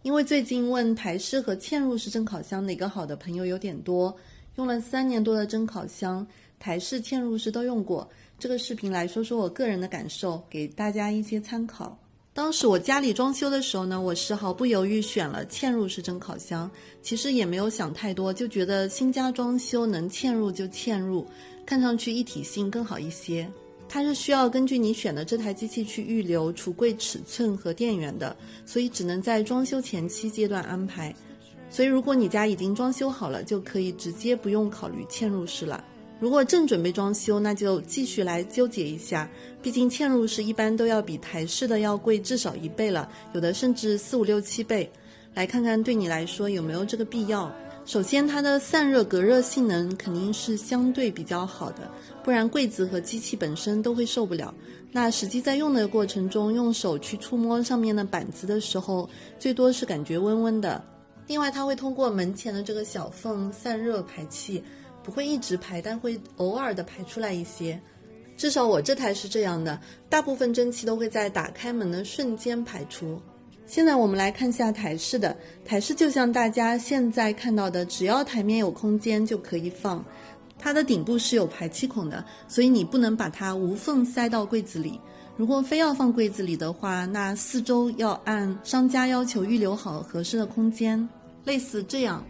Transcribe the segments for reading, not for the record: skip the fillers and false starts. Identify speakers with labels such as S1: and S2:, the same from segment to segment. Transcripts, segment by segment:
S1: 因为最近问台式和嵌入式蒸烤箱哪个好的朋友有点多，用了3年多的蒸烤箱，台式、嵌入式都用过。这个视频来说说我个人的感受，给大家一些参考。当时我家里装修的时候呢，我是毫不犹豫选了嵌入式蒸烤箱，其实也没有想太多，就觉得新家装修能嵌入就嵌入，看上去一体性更好一些。它是需要根据你选的这台机器去预留橱柜尺寸和电源的，所以只能在装修前期阶段安排。所以如果你家已经装修好了，就可以直接不用考虑嵌入式了。如果正准备装修，那就继续来纠结一下，毕竟嵌入式一般都要比台式的要贵至少1倍了，有的甚至4、5、6、7倍。来看看对你来说有没有这个必要。首先它的散热隔热性能肯定是相对比较好的，不然柜子和机器本身都会受不了。那实际在用的过程中，用手去触摸上面的板子的时候，最多是感觉温温的。另外它会通过门前的这个小缝散热排气，不会一直排，但会偶尔的排出来一些。至少我这台是这样的，大部分蒸汽都会在打开门的瞬间排出。现在我们来看下台式的，台式就像大家现在看到的，只要台面有空间就可以放。它的顶部是有排气孔的，所以你不能把它无缝塞到柜子里。如果非要放柜子里的话，那四周要按商家要求预留好合适的空间，类似这样。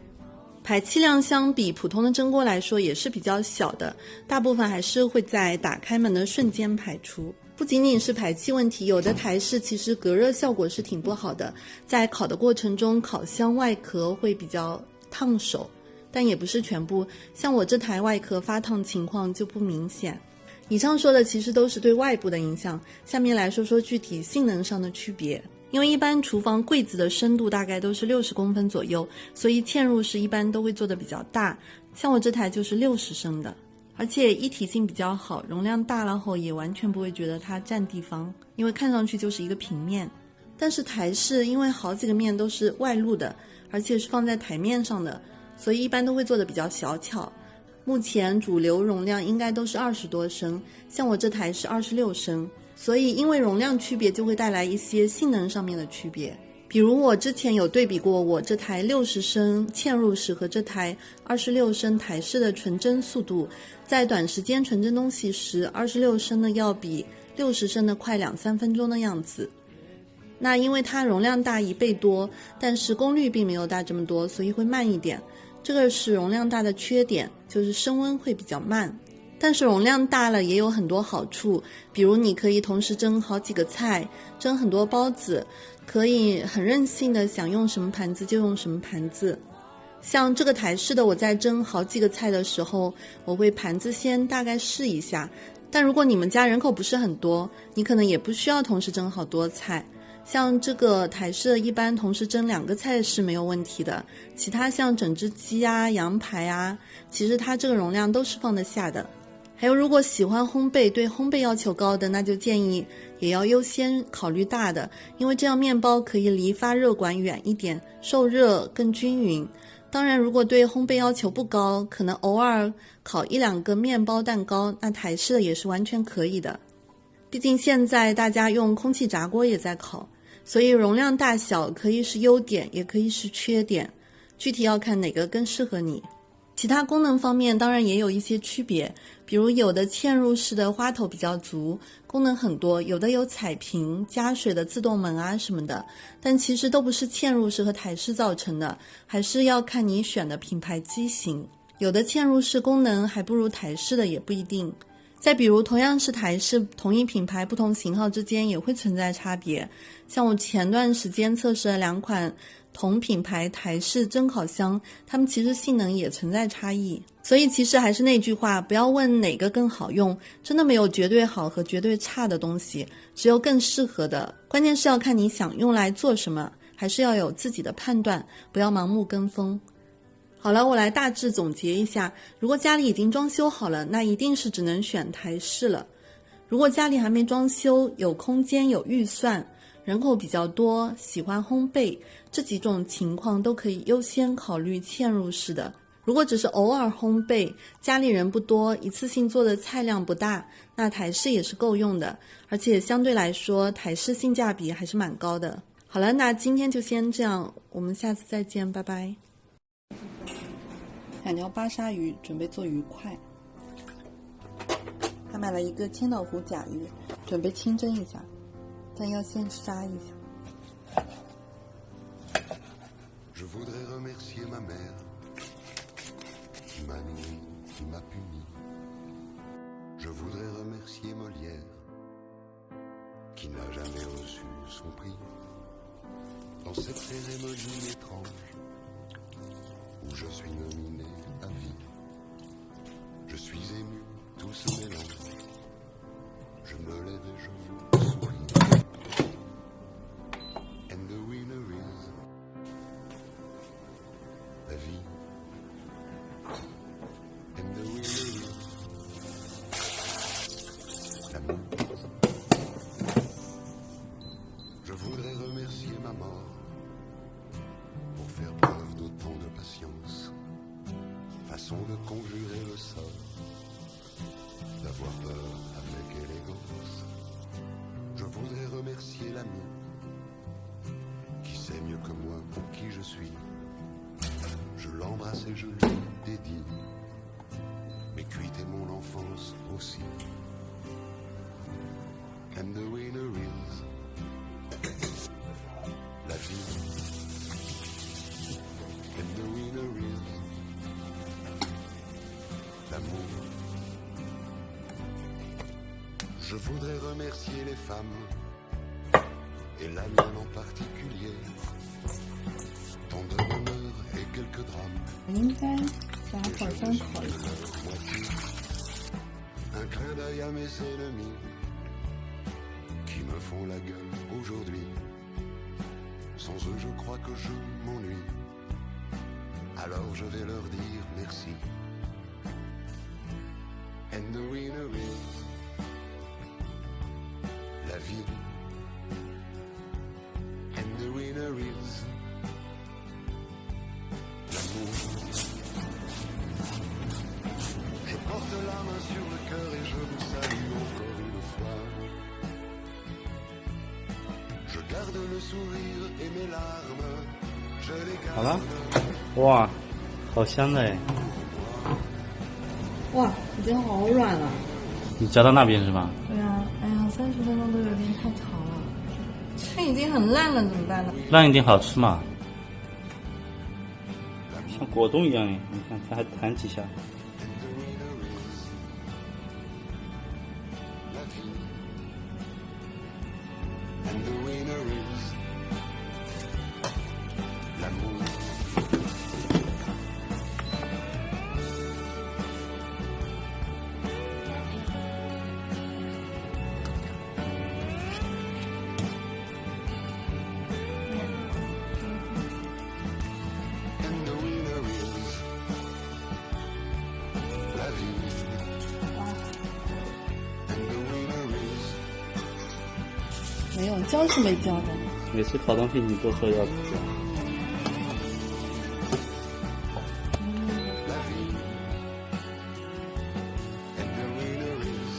S1: 排气量相比普通的蒸锅来说也是比较小的，大部分还是会在打开门的瞬间排出。不仅仅是排气问题，有的台式其实隔热效果是挺不好的，在烤的过程中烤箱外壳会比较烫手，但也不是全部，像我这台外壳发烫情况就不明显。以上说的其实都是对外部的影响，下面来说说具体性能上的区别。因为一般厨房柜子的深度大概都是60公分左右，所以嵌入式一般都会做的比较大，像我这台就是60升的，而且一体性比较好，容量大了后也完全不会觉得它占地方，因为看上去就是一个平面。但是台式因为好几个面都是外露的，而且是放在台面上的，所以一般都会做的比较小巧。目前主流容量应该都是20多升，像我这台是26升，所以因为容量区别就会带来一些性能上面的区别。比如我之前有对比过我这台60升嵌入式和这台26升台式的纯蒸速度，在短时间纯蒸东西时，26升的要比60升的快2、3分钟的样子。那因为它容量大1倍多，但是功率并没有大这么多，所以会慢一点。这个是容量大的缺点，就是升温会比较慢。但是容量大了也有很多好处，比如你可以同时蒸好几个菜，蒸很多包子，可以很任性的想用什么盘子就用什么盘子。像这个台式的，我在蒸好几个菜的时候，我会盘子先大概试一下。但如果你们家人口不是很多，你可能也不需要同时蒸好多菜。像这个台式的一般同时蒸2个菜是没有问题的，其他像整只鸡啊、羊排啊，其实它这个容量都是放得下的。还有如果喜欢烘焙，对烘焙要求高的，那就建议也要优先考虑大的，因为这样面包可以离发热管远一点，受热更均匀。当然如果对烘焙要求不高，可能偶尔烤1、2个面包蛋糕，那台式的也是完全可以的。毕竟现在大家用空气炸锅也在烤，所以容量大小可以是优点，也可以是缺点，具体要看哪个更适合你。其他功能方面当然也有一些区别，比如有的嵌入式的花头比较足，功能很多，有的有彩屏、加水的自动门啊什么的，但其实都不是嵌入式和台式造成的，还是要看你选的品牌机型。有的嵌入式功能还不如台式的也不一定。再比如同样是台式，同一品牌不同型号之间也会存在差别。像我前段时间测试了2款同品牌台式蒸烤箱，它们其实性能也存在差异。所以其实还是那句话，不要问哪个更好用，真的没有绝对好和绝对差的东西，只有更适合的。关键是要看你想用来做什么，还是要有自己的判断，不要盲目跟风。好了，我来大致总结一下，如果家里已经装修好了，那一定是只能选台式了。如果家里还没装修，有空间有预算，人口比较多，喜欢烘焙，这几种情况都可以优先考虑嵌入式的。如果只是偶尔烘焙，家里人不多，一次性做的菜量不大，那台式也是够用的，而且相对来说台式性价比还是蛮高的。好了，那今天就先这样，我们下次再见，拜拜。2条巴沙鱼准备做鱼块，还买了一个千岛湖甲鱼，准备清蒸一下，但要先杀一下。
S2: Je voudrais remercier ma mère qui m'a nourri, qui m'a puni. Je voudrais remercier Molière qui n'a jamais reçu son prix. Dans cette cérémonie étrange où je suis nominé à vie, je suis ému, tout se mélange. Je me lève et je vous souris. And the winner is la vie. And the winner is l'amour. Je voudrais remercier ma mort pour faire preuve d'autant de patience, façon de conjurer le sort, d'avoir peur avec élégance. Je voudrais remercier l'ami qui sait mieux que moi pour qui je suis. Je l'embrasse et je lui dédie mes cuites et mon enfance aussi. And the winner is la vie. And the winner is l'amour. Je voudrais remercier les femmes, et la mienne en particulier. Tant de bonheur et quelques drames.
S1: 应该加烤箱烤一下。
S2: Un clin d'œil à mes ennemis qui me font la gueule aujourd'hui. Sans eux, je crois que je m'ennuie. Alors je vais leur dire merci. And the winner is la vie. And the winner is l'amour. Je porte la main sur le cœur et je vous salue encore une fois. Je garde le sourire et mes larmes, je les garde.
S3: 好了，哇，好香的哎！
S1: 哇，已经好软了。
S3: 你夹到那边是吧？
S1: 对啊，哎呀，30分钟都有点太长了。这已经很烂了，怎么办呢？
S3: 烂一点好吃嘛，像果冻一样哎！你看，它还弹几下。
S2: And the winner is l'amour. And the winner is la vie. And the winner is
S1: 没有，教是没教的。
S3: 每次烤东西你都说要夹。
S2: la vie. And the winner is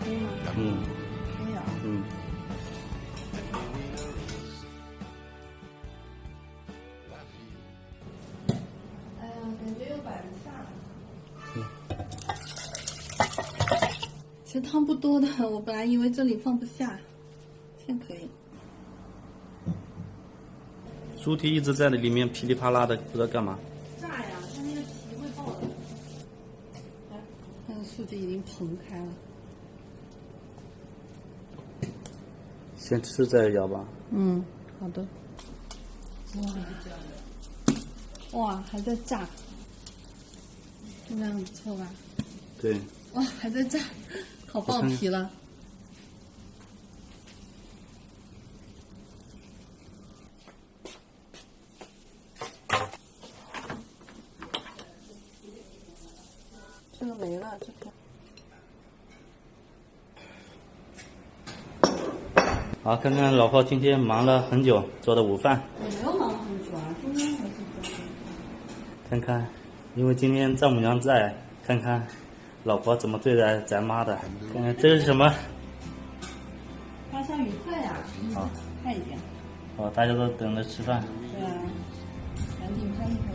S1: 可以吗？
S3: 嗯
S1: 可以啊。
S3: 嗯。
S1: 哎呀，感觉又摆不下了。其实汤不多的，我本来以为这里放不下，现在可以。
S3: 猪蹄一直在里面噼里啪啦的，不知道干嘛。
S1: 炸呀，它那个皮会爆的。哎，那个素鸡已经蓬开了。
S3: 先吃再咬吧。
S1: 嗯，好的。哇，还在炸，这样不错吧？
S3: 对，
S1: 哇，还在炸，烤爆皮了。这个没了，这个。
S3: 好，看看老婆今天忙了很久做的午饭。
S1: 我没有忙很久啊，今天还是
S3: 看看，因为今天丈母娘在，看看老婆怎么对待咱妈的。看看这是什么？
S1: 巴沙鱼块呀、
S3: 好，
S1: 快一点。
S3: 哦，大家都等着吃饭。
S1: 对啊，赶紧拍一拍。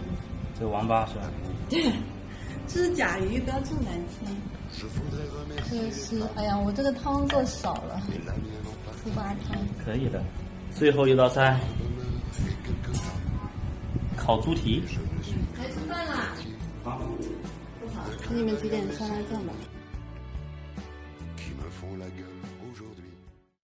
S3: 这个王八是吧？
S1: 对，这是甲鱼，不要这么难听。这个是，哎呀，我这个汤做少了，猪八汤。
S3: 可以的。最后一道菜，烤猪蹄。
S1: 来吃饭啦！
S3: 好。
S1: 给你们几点沙拉酱吧。
S2: qui me font la gueule.